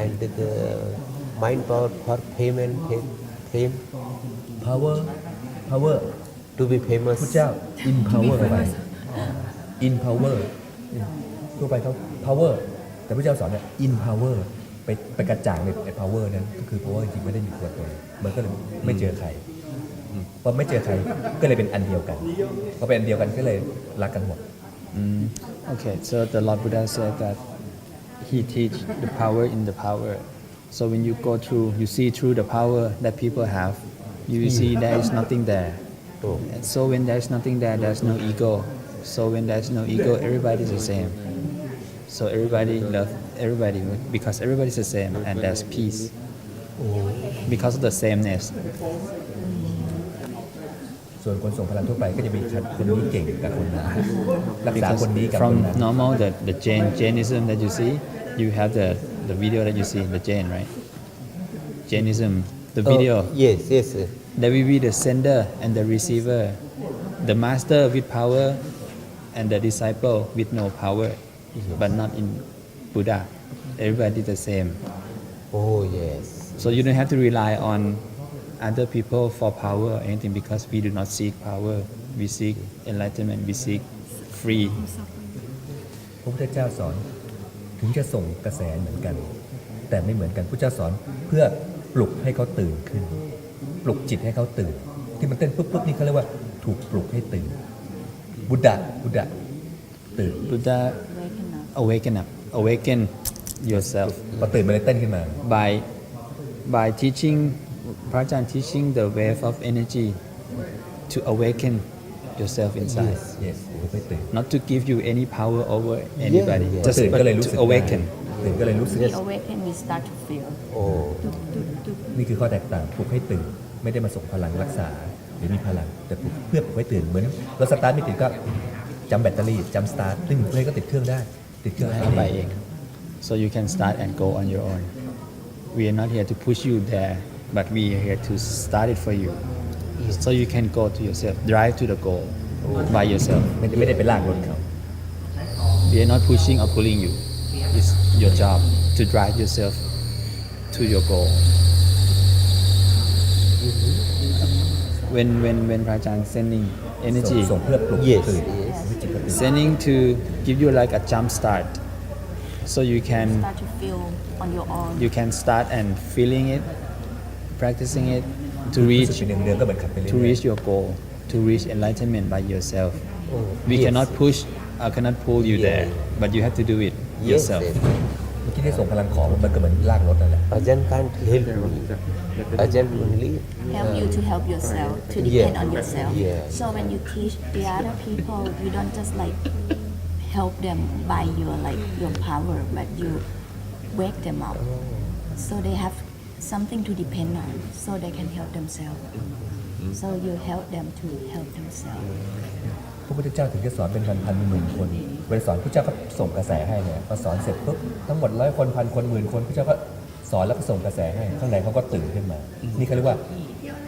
And the mind power for fame and fame. power To be famous. พุทธเจ้า empower เข้าไป empower ทั่วไปเขา power แต่พระเจ้าสอนเนี่ย empower ไปกระจ่างใน power นั้นก็คือ power จริงๆไม่ได้มีตัวตนมันก็เลยไม่เจอใครพอไม่เจอใครก็เลยเป็นอันเดียวกันพอเป็นอันเดียวกันก็เลยรักกันหมด Okay, so the Lord Buddha said that He teach the power in the power. So when you go through, you see through the power that people have, you see there is nothing there. And so when there is nothing there, there's no ego. So when there's no ego, everybody is the same. So everybody love everybody because everybody is the same, and there's peace because of the sameness. ส่วนคนส่งพลังทั่วไปก็จะมีคนนี้เก่งกับคนนั้นรักษา Because คนนี้กับคน from นั้น normal the Jainism that you see, you have the video that you see, the Jain, right? Jainism, the video. Yes. There will be the sender and the receiver, the master with power and the disciple with no power, but not in Buddha. Everybody the same. Oh yes. So you don't have to rely on other people for power or anything because we do not seek power. We seek enlightenment. We seek free. พระพุทธเจ้าสอนถึงจะส่งกระแสเหมือนกัน แต่ไม่เหมือนกันพระเจ้าสอนเพื่อปลุกให้เขาตื่นขึ้น ปลุกจิตให้เขาตื่น ที่มันเต้นปุ๊บนี่เขาเรียกว่าถูกปลุกให้ตื่นบุดดะตื่น Buddha Waken up. awaken yourself พอตื่นมันเลยเต้นขึ้นมา by teaching, พระอาจารย์ teaching the wave of energy to awaken yourself inside. yes ไม่ตื่น Not to give you any power over anybody, yeah. just ตื่น but ก็เลยรู้สึ to กได้ awaken. ตื่นก็เลยรู้สึก We awaken, we start to feel. Oh. นี่คือข้อแตกต่างปลุกให้ตื่นไม่ได้มาส่งพลังรักษาหรือมีพลังแต่ปลุกเพื่อปลุกให้ตื่นเหมือนเราสตาร์ทไม่ติดก็จำแบตเตอรี่จำสตาร์ทตึ้งเลยก็ติดเครื่องได้ติดเครื่องให้ เอาไปเอง So you can start and go on your own. We are not here to push you there, but we are here to start it for you. So you can go to yourself, drive to the goal by yourself. ไม่ได้ไปลากรถเขา We are not pushing or pulling you. It's your job to drive yourself to your goal. When พระอาจารย์ sending energy, ส่งเพื่อปลุก Yes. ตื่น Yes. ให้จิตเขาตื่น sending to give you like a jump start, so you can Start to feel on your own. start and feeling it, practicing it to รู้ reach สึกเป็นเดือนก็เหมือนขับไปเรื่ to อย reach your goal, to reach enlightenment by yourself. We yes. cannot push, I cannot pull you Yeah. there, but you have to do it Yes. yourself. ๆเมื่อกี้ที่ส่งพลังของมันก็เหมือนลากรถนั่นแหละ Ajahn can't help me. Ajahn only Help you to help yourself, to depend on yourself. Yeah. So when you teach the other people, you don't just like help them by your power, but you wake them up. So they have something to depend on, so they can help themselves. So you help them to help themselves. พระพุทธเจ้าถึงจะสอนเป็นพันหมื่นคนเวลาสอนพระเจ้าก็ส่งกระแสให้เนี่ยพอสอนเสร็จปุ๊บทั้งหมด100 คนพันคนหมื่นคนพระเจ้าก็สอนแล้วก็ส่งกระแสให้ข้างในเขาก็ตื่นขึ้นมานี่เขาเรียกว่า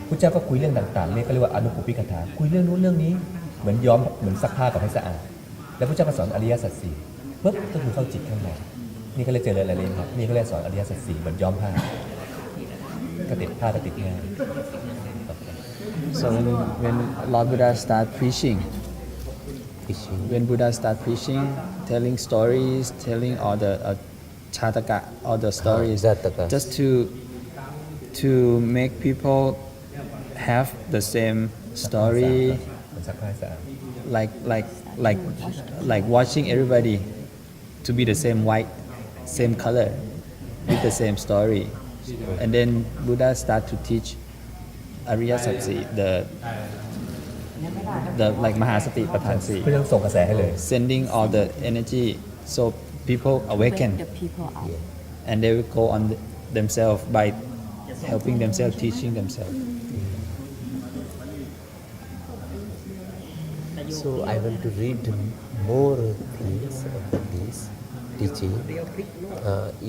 พระเจ้าก็คุยเรื่องต่างๆนี่เขาเรียกว่าอนุปปิกถาคุยเรื่องนู้นเรื่องนี้เหมือนย้อมเหมือนซักผ้ากับให้สะอาดแล้วพระเจ้าก็สอนอริยสัจสี่ปุ๊บก็คือเข้าจิตข้างในนี่ก็เลยเจออะไรครับนี่ก็เลยสอนอริยสัจสี่เหมือนย้อมผ้าก็ติดผ้าก็ติดง่าย So when Lord Buddha start preaching, when Buddha start preaching, telling stories, telling all the chataka, all the stories, Jataka. just to make people have the same story, เหมือนซักผ้าให้สะอาด like watching everybody to be the same white, same color, with the same story, and then Buddha start to teach Ariya Satsi, the like Mahasati Patansi, เพื่อจะส่งกระแสให้เลย sending all the energy so people Wake awaken the people up. and they will go on themselves by helping themselves, teaching themselves. So I want to read more things about this teaching.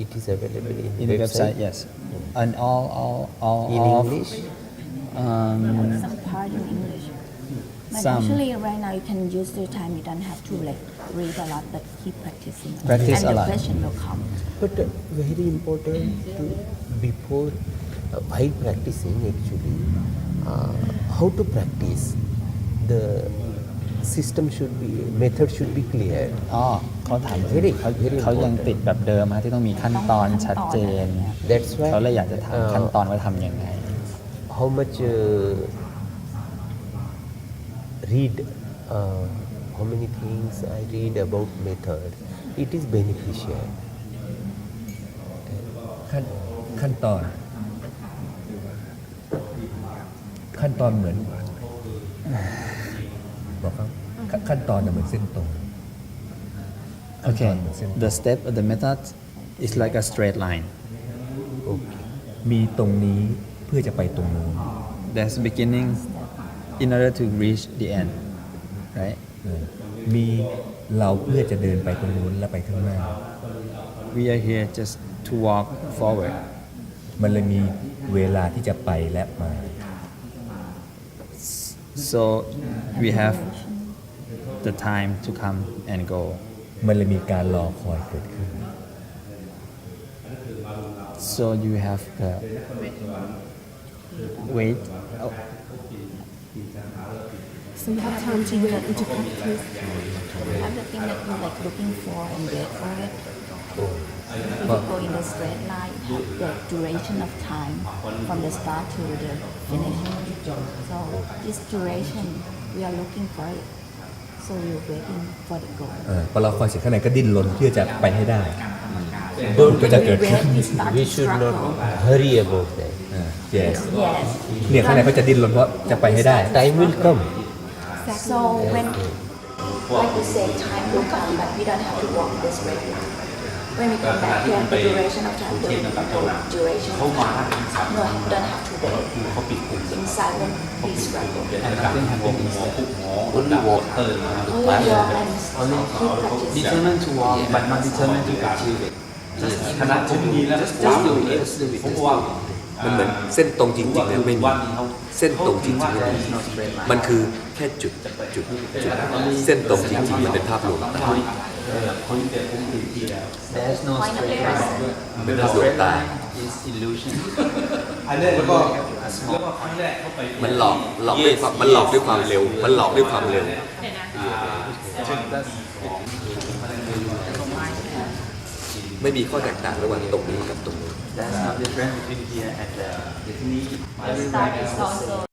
It is available In the website, yes. and In all of English? Some part in English. But Some. actually, right now you can use the time. You don't have to like read a lot, but keep practicing. Practice and a the lot. question will come. But very important to before while practicing actually how to practice the system should be method should be clear. อ๋อเขาถาม Very เขายัง important. ติดแบบเดิมฮะที่ต้องมีขั้นตอนชัดเจน That's why เขาเลยอยากจะถามขั้นตอนว่าทำยังไง how much read how many things I read about method. It is beneficial. ขั้นตอน ขั้นตอนเหมือนบอกครับขั้นตอนน่ะเหมือนเส้นตรง Okay ขั้นตอนเหมือนเส้นตรง the step of the method is like a straight line Okay. มีตรงนี้เพื่อจะไปตรงนู้น there's beginning in order to reach the end right มีเราเพื่อจะเดินไปตรงนู้นและไปข้างหน้า we are here just to walk forward มันเลยมีเวลาที่จะไปและมา so we have the time to come and go มันเลยมีการรอคอยเกิดขึ้น so you have the wait So you have time to wait and to practice. Have the thing that you like looking for and wait for it. If you go in the straight line, have the duration of time from the start to the finish. So this duration, we are looking for it. So we're waiting for the goal. พอเราคอยเสร็จข้างในก็ดิ้นรนเพื่อจะไปให้ได้ Don't ก็จะเกิด We ขึ้น wait, we start we to should not struggle. hurry about that. yes Yes. เนี่ยข้างในก็จะดิ้นรนเพราะจะไปให้ได้ Time will come. So when, like you say, time will come, but we don't have to walk this straight line. When we come back here, the duration of time will duration of time. No, you don't have to wait. In silence, we struggle. Only walk. Only walk and keep practicing. determined to walk but not determined to achieve it ขณะผมดีแล้วผมว่า มันเหมือนเส้นตรงจริงๆแล้วไม่มีเส้นตรงจริงๆไม่มีมันคือแค่จุดเส้นตรงจริงๆมันเป็นภาพลวงตา there's no straight line เป็นภาพลวงตา is illusion มันหลอกด้วยความเร็ว มันหลอกด้วยความเร็ว ไม่มีข้อแตกต่างระหว่างตรงนี้กับตรงนู้น That's not different between here and there The start is also